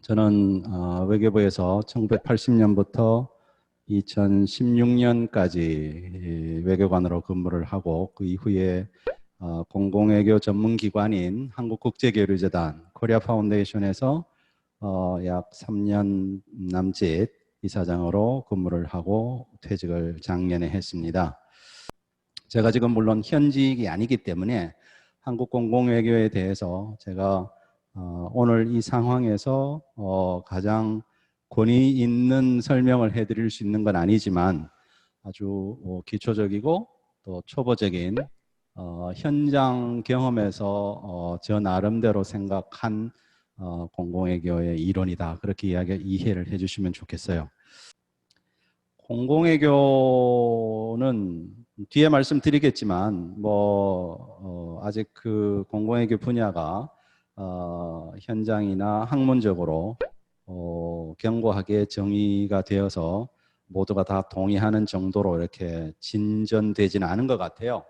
저는 외교부에서 1980년부터 2016년까지 외교관으로 근무를 하고 그 이후에 공공외교 전문기관인 한국국제교류재단 코리아 파운데이션에서 약 3년 남짓 이사장으로 근무를 하고 퇴직을 작년에 했습니다. 제가 지금 물론 현직이 아니기 때문에 한국 공공외교에 대해서 제가 오늘 이 상황에서 가장 권위 있는 설명을 해드릴 수 있는 건 아니지만 아주 기초적이고 또 초보적인 현장 경험에서 저 나름대로 생각한 공공외교의 이론이다. 그렇게 이해를 해주시면 좋겠어요. 공공외교는 뒤에 말씀드리겠지만 아직 그 공공외교 분야가 현장이나 학문적으로 견고하게 정의가 되어서 모두가 다 동의하는 정도로 이렇게 진전되지는 않은 것 같아요.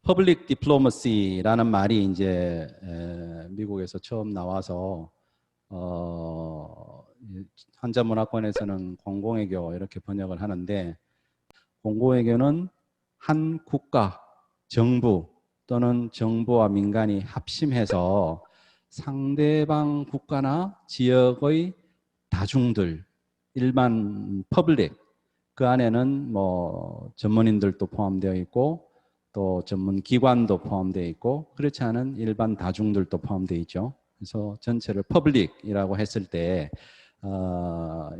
퍼블릭 디플로머시라는 말이 이제 미국에서 처음 나와서 한자문화권에서는 공공외교 이렇게 번역을 하는데, 공공외교는 한 국가, 정부 또는 정부와 민간이 합심해서 상대방 국가나 지역의 다중들, 일반 퍼블릭, 그 안에는 뭐 전문인들도 포함되어 있고 또 전문기관도 포함되어 있고 그렇지 않은 일반 다중들도 포함되어 있죠. 그래서 전체를 퍼블릭이라고 했을 때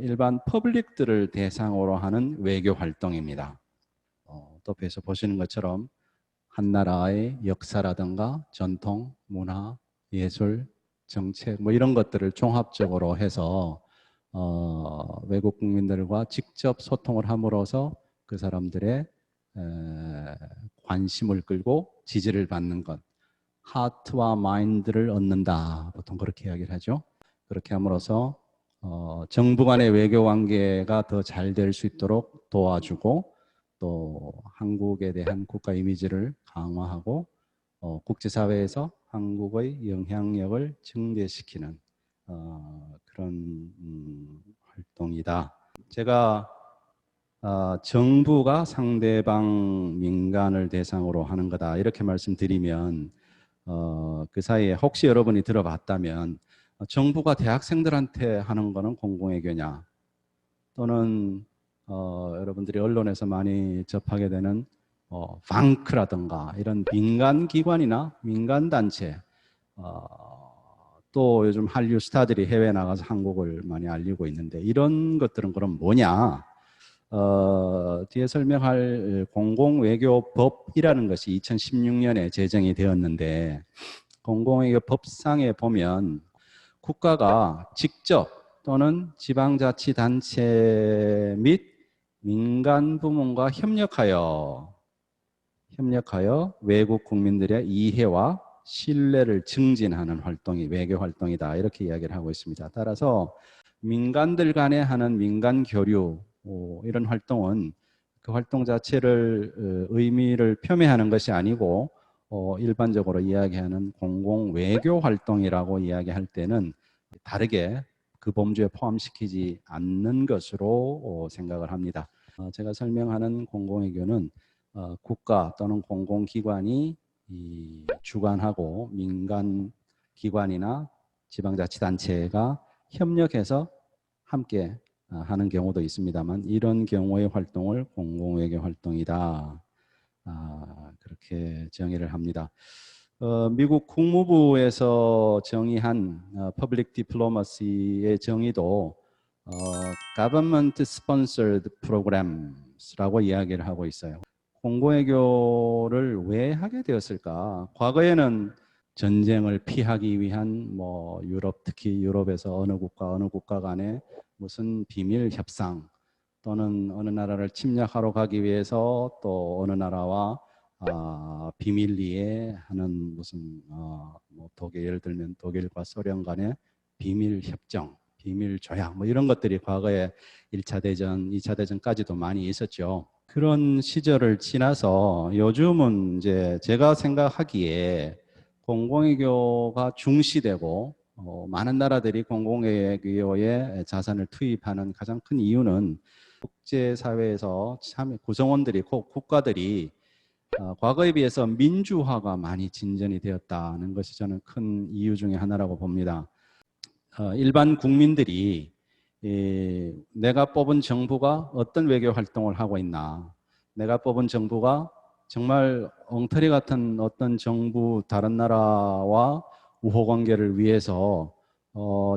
일반 퍼블릭들을 대상으로 하는 외교 활동입니다. 또 앞에서 보시는 것처럼 한 나라의 역사라든가 전통, 문화, 예술, 정책 뭐 이런 것들을 종합적으로 해서 외국 국민들과 직접 소통을 함으로써 그 사람들의 관심을 끌고 지지를 받는 것, 하트와 마인드를 얻는다. 보통 그렇게 이야기를 하죠. 그렇게 함으로써 정부 간의 외교 관계가 더 잘 될 수 있도록 도와주고 또 한국에 대한 국가 이미지를 강화하고 국제사회에서 한국의 영향력을 증대시키는 그런 활동이다. 제가 정부가 상대방 민간을 대상으로 하는 거다 이렇게 말씀드리면 그 사이에 혹시 여러분이 들어봤다면 정부가 대학생들한테 하는 거는 공공외교냐, 또는 여러분들이 언론에서 많이 접하게 되는 방크라든가 이런 민간기관이나 민간단체, 또 요즘 한류 스타들이 해외 나가서 한국을 많이 알리고 있는데 이런 것들은 그럼 뭐냐? 뒤에 설명할 공공외교법이라는 것이 2016년에 제정이 되었는데, 공공외교법상에 보면 국가가 직접 또는 지방자치단체 및 민간부문과 협력하여 외국 국민들의 이해와 신뢰를 증진하는 활동이 외교활동이다 이렇게 이야기를 하고 있습니다. 따라서 민간들 간에 하는 민간 교류 이런 활동은 그 활동 자체를 의미를 표명하는 것이 아니고 일반적으로 이야기하는 공공 외교 활동이라고 이야기할 때는 다르게 그 범주에 포함시키지 않는 것으로 생각을 합니다. 제가 설명하는 공공외교는 국가 또는 공공기관이 주관하고 민간기관이나 지방자치단체가 협력해서 함께 하는 경우도 있습니다만 이런 경우의 활동을 공공외교 활동이다. 그렇게 정의를 합니다. 미국 국무부에서 정의한 Public Diplomacy의 정의도 Government Sponsored Programs라고 이야기를 하고 있어요. 공공외교를 왜 하게 되었을까? 과거에는 전쟁을 피하기 위한 특히 유럽에서 어느 국가 간에 무슨 비밀 협상 또는 어느 나라를 침략하러 가기 위해서 또 어느 나라와 비밀리에 하는 무슨 예를 들면 독일과 소련 간의 비밀 협정, 비밀 조약 이런 것들이 과거에 1차 대전, 2차 대전까지도 많이 있었죠. 그런 시절을 지나서 요즘은 이제 제가 생각하기에 공공외교가 중시되고 많은 나라들이 공공외교에 자산을 투입하는 가장 큰 이유는 국제사회에서 참 구성원들이, 국가들이 과거에 비해서 민주화가 많이 진전이 되었다는 것이 저는 큰 이유 중에 하나라고 봅니다. 일반 국민들이 내가 뽑은 정부가 어떤 외교 활동을 하고 있나, 내가 뽑은 정부가 정말 엉터리 같은 어떤 정부, 다른 나라와 우호관계를 위해서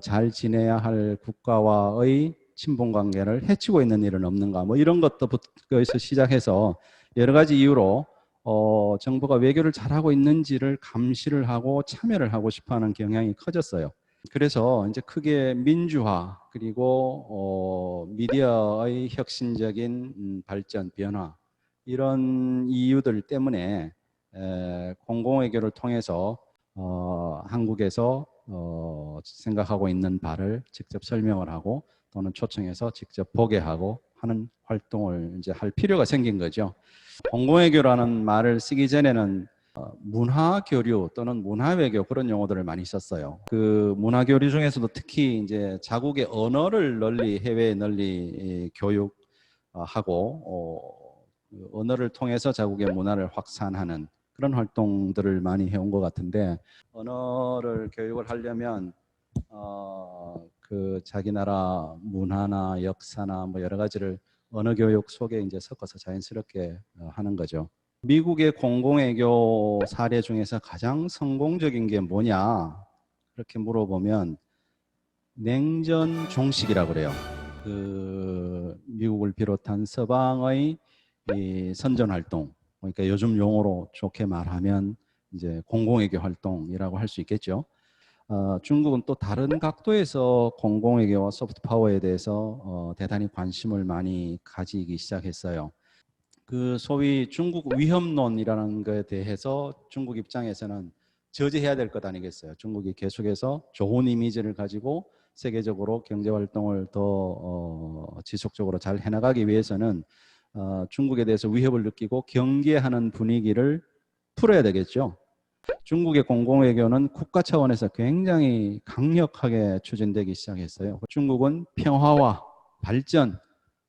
잘 지내야 할 국가와의 친분관계를 해치고 있는 일은 없는가, 뭐 이런 것부터 시작해서 여러 가지 이유로 정부가 외교를 잘하고 있는지를 감시를 하고 참여를 하고 싶어하는 경향이 커졌어요. 그래서 이제 크게 민주화, 그리고 미디어의 혁신적인 발전, 변화, 이런 이유들 때문에 공공외교를 통해서 한국에서 생각하고 있는 바를 직접 설명을 하고 또는 초청해서 직접 보게 하고 하는 활동을 이제 할 필요가 생긴 거죠. 공공외교라는 말을 쓰기 전에는 문화교류 또는 문화외교, 그런 용어들을 많이 썼어요. 그 문화교류 중에서도 특히 이제 자국의 언어를 널리, 해외에 널리 교육하고 언어를 통해서 자국의 문화를 확산하는 그런 활동들을 많이 해온 것 같은데, 언어를 교육을 하려면 그 자기 나라 문화나 역사나 뭐 여러 가지를 언어 교육 속에 이제 섞어서 자연스럽게 하는 거죠. 미국의 공공외교 사례 중에서 가장 성공적인 게 뭐냐, 그렇게 물어보면 냉전 종식이라고 그래요. 그 미국을 비롯한 서방의 이 선전 활동, 그러니까 요즘 용어로 좋게 말하면 이제 공공외교 활동이라고 할 수 있겠죠. 중국은 또 다른 각도에서 공공외교와 소프트 파워에 대해서 대단히 관심을 많이 가지기 시작했어요. 그 소위 중국 위협론이라는 것에 대해서 중국 입장에서는 저지해야 될 것 아니겠어요. 중국이 계속해서 좋은 이미지를 가지고 세계적으로 경제 활동을 더 지속적으로 잘 해나가기 위해서는 중국에 대해서 위협을 느끼고 경계하는 분위기를 풀어야 되겠죠. 중국의 공공외교는 국가 차원에서 굉장히 강력하게 추진되기 시작했어요. 중국은 평화와 발전,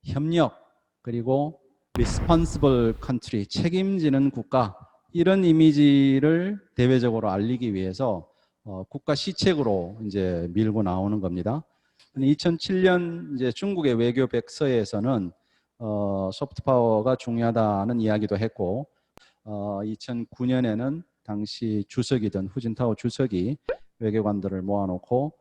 협력, 그리고 responsible country, 책임지는 국가, 이런 이미지를 대외적으로 알리기 위해서 국가 시책으로 이제 밀고 나오는 겁니다. 2007년 이제 중국의 외교 백서에서는 소프트 파워가 중요하다는 이야기도 했고, 2009년에는 당시 주석이던 후진타오 주석이 외교관들을 모아놓고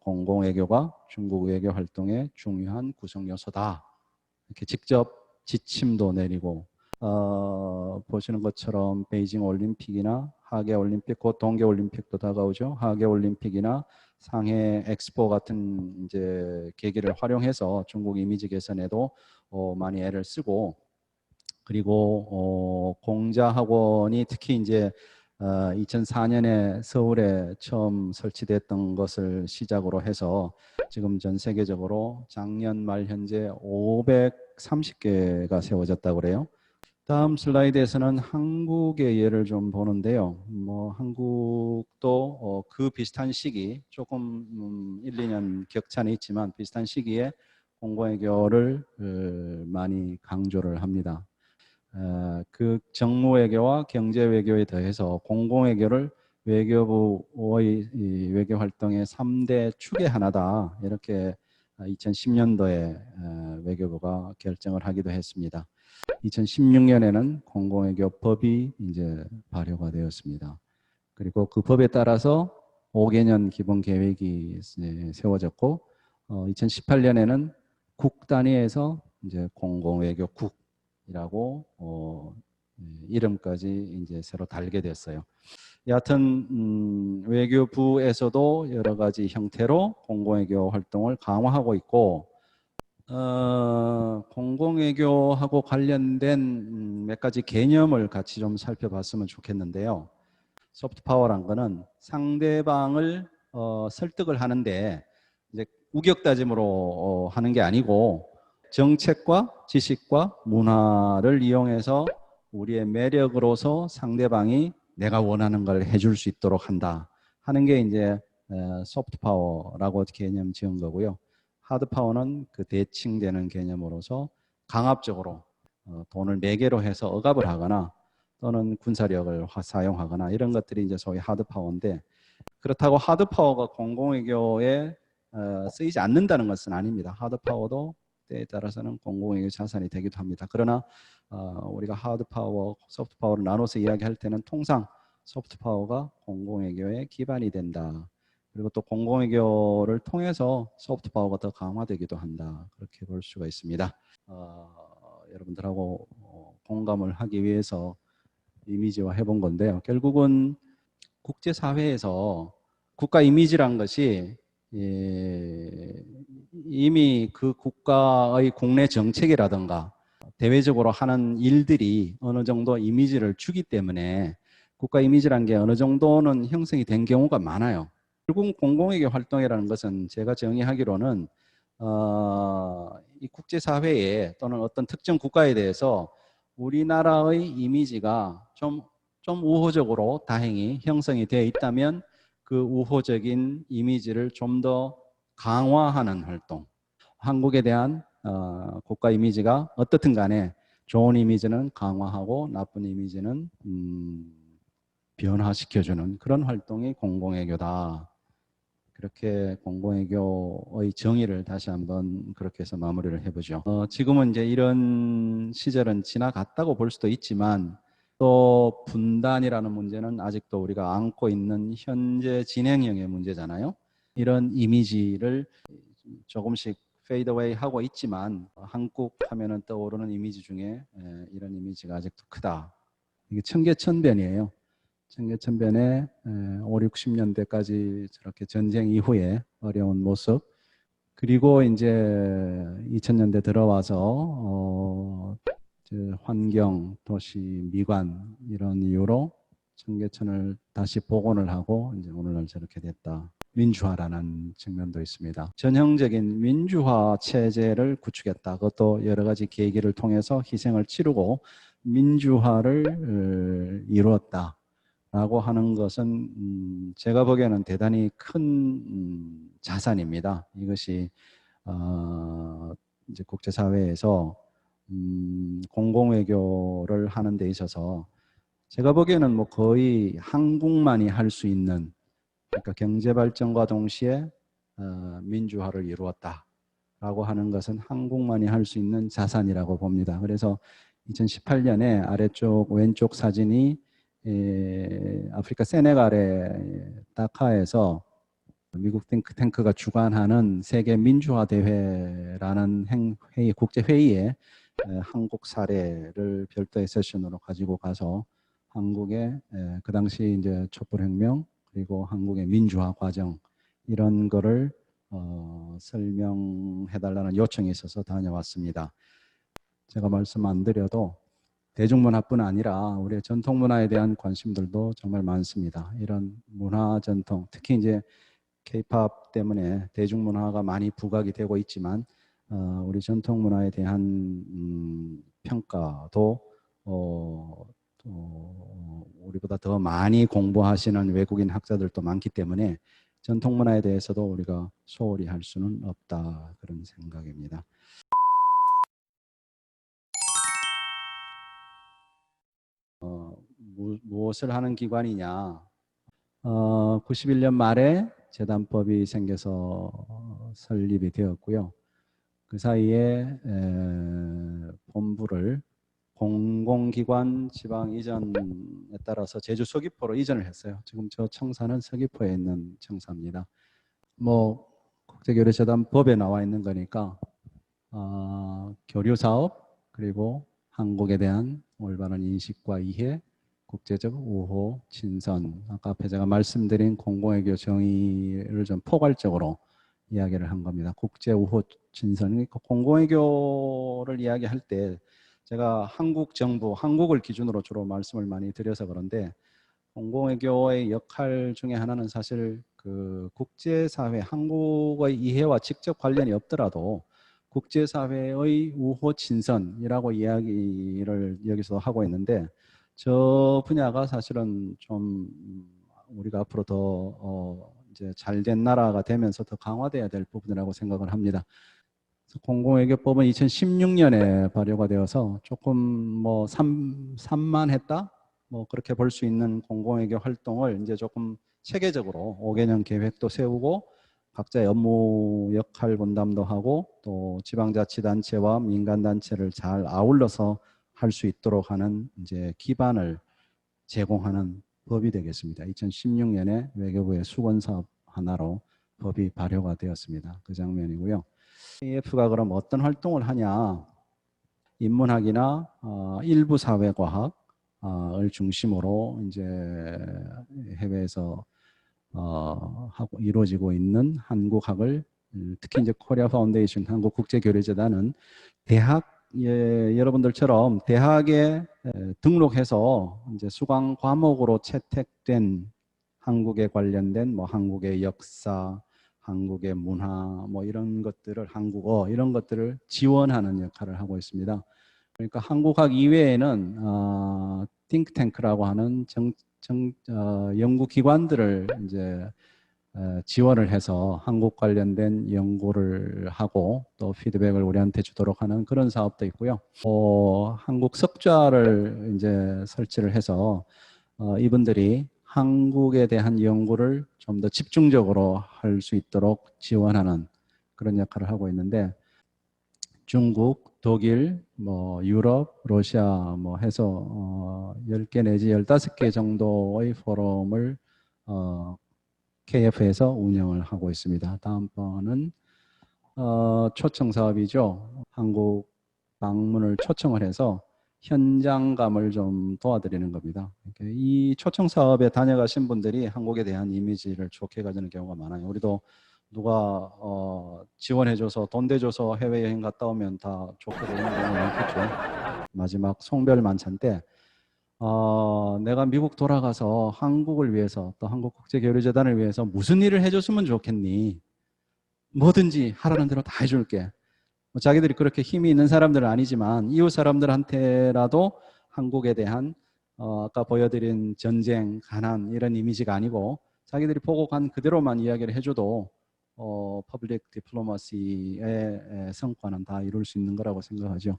공공외교가 중국 외교 활동의 중요한 구성 요소다, 이렇게 직접 지침도 내리고, 보시는 것처럼 베이징 올림픽이나 하계 올림픽, 곧 동계 올림픽도 다가오죠. 하계 올림픽이나 상해 엑스포 같은 이제 계기를 활용해서 중국 이미지 개선에도 많이 애를 쓰고, 그리고 공자학원이 특히 이제 2004년에 서울에 처음 설치됐던 것을 시작으로 해서 지금 전 세계적으로 작년 말 현재 530개가 세워졌다고 그래요. 다음 슬라이드에서는 한국의 예를 좀 보는데요. 뭐 한국도 그 비슷한 시기, 조금 1, 2년 격차는 있지만 비슷한 시기에 공공외교를 많이 강조를 합니다. 그 정무외교와 경제외교에 더해서 공공외교를 외교부의 외교 활동의 3대 축의 하나다, 이렇게 2010년도에 외교부가 결정을 하기도 했습니다. 2016년에는 공공외교법이 이제 발효가 되었습니다. 그리고 그 법에 따라서 5개년 기본 계획이 세워졌고, 2018년에는 국 단위에서 이제 공공외교국이라고 이름까지 이제 새로 달게 됐어요. 여하튼 외교부에서도 여러 가지 형태로 공공외교 활동을 강화하고 있고, 공공외교하고 관련된 몇 가지 개념을 같이 좀 살펴봤으면 좋겠는데요. 소프트 파워란 거는 상대방을 설득을 하는데 이제 우격다짐으로 하는 게 아니고, 정책과 지식과 문화를 이용해서 우리의 매력으로서 상대방이 내가 원하는 걸 해줄 수 있도록 한다 하는 게 이제 소프트 파워라고 개념 지은 거고요. 하드 파워는 그 대칭되는 개념으로서 강압적으로 돈을 매개로 해서 억압을 하거나 또는 군사력을 사용하거나 이런 것들이 이제 소위 하드 파워인데, 그렇다고 하드 파워가 공공외교에 쓰이지 않는다는 것은 아닙니다. 하드 파워도 때에 따라서는 공공외교 자산이 되기도 합니다. 그러나 우리가 하드 파워, 소프트 파워를 나눠서 이야기할 때는 통상 소프트 파워가 공공외교의 기반이 된다. 그리고 또 공공외교를 통해서 소프트 파워가 더 강화되기도 한다. 그렇게 볼 수가 있습니다. 여러분들하고 공감을 하기 위해서 이미지화 해본 건데요. 결국은 국제사회에서 국가 이미지란 것이 이미 그 국가의 국내 정책이라든가 대외적으로 하는 일들이 어느 정도 이미지를 주기 때문에 국가 이미지란 게 어느 정도는 형성이 된 경우가 많아요. 결국 공공외교 활동이라는 것은 제가 정의하기로는 이 국제사회에 또는 어떤 특정 국가에 대해서 우리나라의 이미지가 좀 우호적으로 다행히 형성이 되어 있다면 그 우호적인 이미지를 좀 더 강화하는 활동, 한국에 대한 국가 이미지가 어떻든 간에 좋은 이미지는 강화하고 나쁜 이미지는 변화시켜주는 그런 활동이 공공외교다. 그렇게 공공외교의 정의를 다시 한번 그렇게 해서 마무리를 해보죠. 지금은 이제 이런 시절은 지나갔다고 볼 수도 있지만 또 분단이라는 문제는 아직도 우리가 안고 있는 현재 진행형의 문제잖아요. 이런 이미지를 조금씩 페이드 어웨이 하고 있지만 한국 하면은 떠오르는 이미지 중에 이런 이미지가 아직도 크다. 이게 천개천변이에요. 청계천변에 5, 60년대까지 저렇게 전쟁 이후에 어려운 모습, 그리고 이제 2000년대 들어와서 환경, 도시, 미관 이런 이유로 청계천을 다시 복원을 하고 이제 오늘날 저렇게 됐다. 민주화라는 측면도 있습니다. 전형적인 민주화 체제를 구축했다. 그것도 여러 가지 계기를 통해서 희생을 치르고 민주화를 이루었다. 라고 하는 것은 제가 보기에는 대단히 큰 자산입니다. 이것이 이제 국제사회에서 공공외교를 하는 데 있어서 제가 보기에는 뭐 거의 한국만이 할 수 있는, 그러니까 경제발전과 동시에 민주화를 이루었다라고 하는 것은 한국만이 할 수 있는 자산이라고 봅니다. 그래서 2018년에 아래쪽 왼쪽 사진이 아프리카 세네갈의 다카에서 미국 탱크가 주관하는 세계 민주화 대회라는 회의, 국제 회의에 한국 사례를 별도의 세션으로 가지고 가서 한국의 그 당시 이제 촛불혁명 그리고 한국의 민주화 과정 이런 거를 설명해달라는 요청이 있어서 다녀왔습니다. 제가 말씀 안 드려도 대중문화뿐 아니라 우리의 전통문화에 대한 관심들도 정말 많습니다. 이런 문화 전통, 특히 이제 K-팝 때문에 대중문화가 많이 부각이 되고 있지만 우리 전통문화에 대한 평가도 우리보다 더 많이 공부하시는 외국인 학자들도 많기 때문에 전통문화에 대해서도 우리가 소홀히 할 수는 없다, 그런 생각입니다. 무엇을 하는 기관이냐? 91년 말에 재단법이 생겨서 설립이 되었고요. 그 사이에 본부를 공공기관 지방 이전에 따라서 제주 서귀포로 이전을 했어요. 지금 저 청사는 서귀포에 있는 청사입니다. 뭐 국제교류재단법에 나와 있는 거니까 교류 사업 그리고 한국에 대한 올바른 인식과 이해, 국제적 우호, 친선, 아까 앞에 제가 말씀드린 공공외교 정의를 좀 포괄적으로 이야기를 한 겁니다. 국제 우호, 친선, 공공외교를 이야기할 때 제가 한국 정부, 한국을 기준으로 주로 말씀을 많이 드려서 그런데 공공외교의 역할 중에 하나는 사실 그 국제사회, 한국의 이해와 직접 관련이 없더라도 국제사회의 우호 친선이라고 이야기를 여기서 하고 있는데 저 분야가 사실은 좀 우리가 앞으로 더 이제 잘된 나라가 되면서 더 강화돼야 될 부분이라고 생각을 합니다. 공공외교법은 2016년에 발효가 되어서 조금 뭐 산만했다 뭐 그렇게 볼 수 있는 공공외교 활동을 이제 조금 체계적으로 5개년 계획도 세우고 각자의 업무 역할 분담도 하고 또 지방자치단체와 민간단체를 잘 아울러서 할 수 있도록 하는 이제 기반을 제공하는 법이 되겠습니다. 2016년에 외교부의 수건사업 하나로 법이 발효가 되었습니다. 그 장면이고요. AF가 그럼 어떤 활동을 하냐? 인문학이나 일부 사회과학을 중심으로 이제 해외에서 하고 이루어지고 있는 한국학을 특히 이제 코리아 파운데이션 한국국제교류재단은 대학 여러분들처럼 대학에 등록해서 이제 수강 과목으로 채택된 한국에 관련된 뭐 한국의 역사, 한국의 문화, 뭐 이런 것들을 한국어 이런 것들을 지원하는 역할을 하고 있습니다. 그러니까 한국학 이외에는 띵크탱크라고 하는 연구기관들을 이제 지원을 해서 한국 관련된 연구를 하고 또 피드백을 우리한테 주도록 하는 그런 사업도 있고요. 한국 석좌를 이제 설치를 해서 이분들이 한국에 대한 연구를 좀 더 집중적으로 할 수 있도록 지원하는 그런 역할을 하고 있는데 중국, 독일, 뭐 유럽, 러시아 뭐 해서 10개 내지 15개 정도의 포럼을 KF에서 운영을 하고 있습니다. 다음번은 초청 사업이죠. 한국 방문을 초청을 해서 현장감을 좀 도와드리는 겁니다. 이 초청 사업에 다녀가신 분들이 한국에 대한 이미지를 좋게 가지는 경우가 많아요. 우리도 누가 지원해줘서 돈 대줘서 해외여행 갔다 오면 다 좋게 보이는 경우가 많겠죠. 마지막 송별 만찬 때 내가 미국 돌아가서 한국을 위해서 또 한국국제교류재단을 위해서 무슨 일을 해줬으면 좋겠니? 뭐든지 하라는 대로 다 해줄게. 뭐 자기들이 그렇게 힘이 있는 사람들은 아니지만 이웃 사람들한테라도 한국에 대한 아까 보여드린 전쟁, 가난 이런 이미지가 아니고 자기들이 보고 간 그대로만 이야기를 해줘도 퍼블릭 디플로마시의 성과는 다 이룰 수 있는 거라고 생각하죠.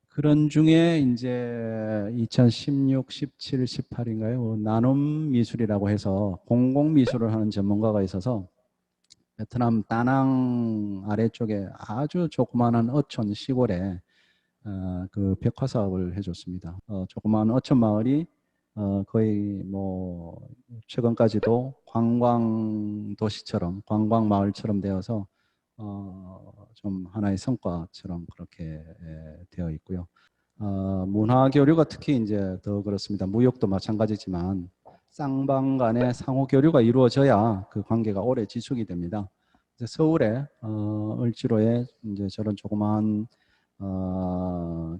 그런 중에 이제 2016, 17, 18인가요? 나눔 미술이라고 해서 공공 미술을 하는 전문가가 있어서 베트남 다낭 아래쪽에 아주 조그마한 어촌 시골에 그 벽화 사업을 해줬습니다. 조그마한 어촌 마을이 거의 뭐 최근까지도 관광 도시처럼 관광 마을처럼 되어서 좀 하나의 성과처럼 그렇게 되어 있고요. 문화 교류가 특히 이제 더 그렇습니다. 무역도 마찬가지지만 쌍방 간의 상호 교류가 이루어져야 그 관계가 오래 지속이 됩니다. 서울에 을지로에 이제 저런 조그마한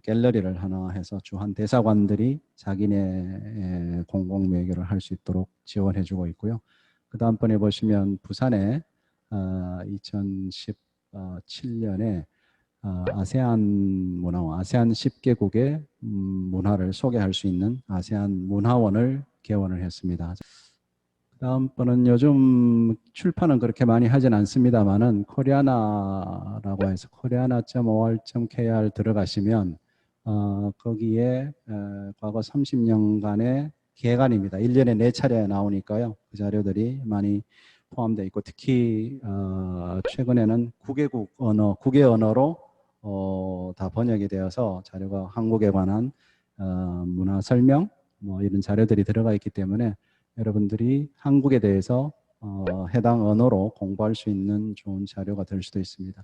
갤러리를 하나 해서 주한 대사관들이 자기네 공공 외교를 할 수 있도록 지원해주고 있고요. 그 다음번에 보시면 부산에 2017년에 아세안 문화원, 아세안 10개국의 문화를 소개할 수 있는 아세안 문화원을 개원을 했습니다. 다음번은 요즘 출판은 그렇게 많이 하진 않습니다만은 코리아나라고 해서 koreana.or.kr 들어가시면 거기에 과거 30년간의 개간입니다. 1년에 4차례 나오니까요. 그 자료들이 많이 포함되어 있고 특히 최근에는 9개 언어로 다 번역이 되어서 자료가 한국에 관한 문화 설명 뭐 이런 자료들이 들어가 있기 때문에 여러분들이 한국에 대해서 해당 언어로 공부할 수 있는 좋은 자료가 될 수도 있습니다.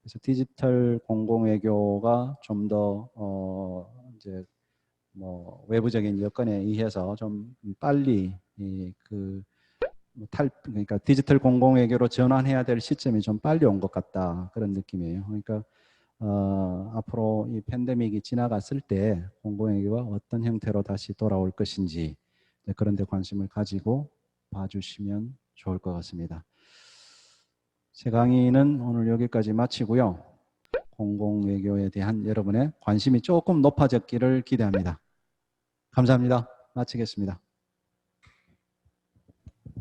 그래서 디지털 공공외교가 좀 더 이제 뭐 외부적인 여건에 의해서 좀 빨리 그러니까 디지털 공공외교로 전환해야 될 시점이 좀 빨리 온 것 같다 그런 느낌이에요. 그러니까 앞으로 이 팬데믹이 지나갔을 때 공공외교가 어떤 형태로 다시 돌아올 것인지 그런 데 관심을 가지고 봐주시면 좋을 것 같습니다. 제 강의는 오늘 여기까지 마치고요. 공공외교에 대한 여러분의 관심이 조금 높아졌기를 기대합니다. 감사합니다. 마치겠습니다.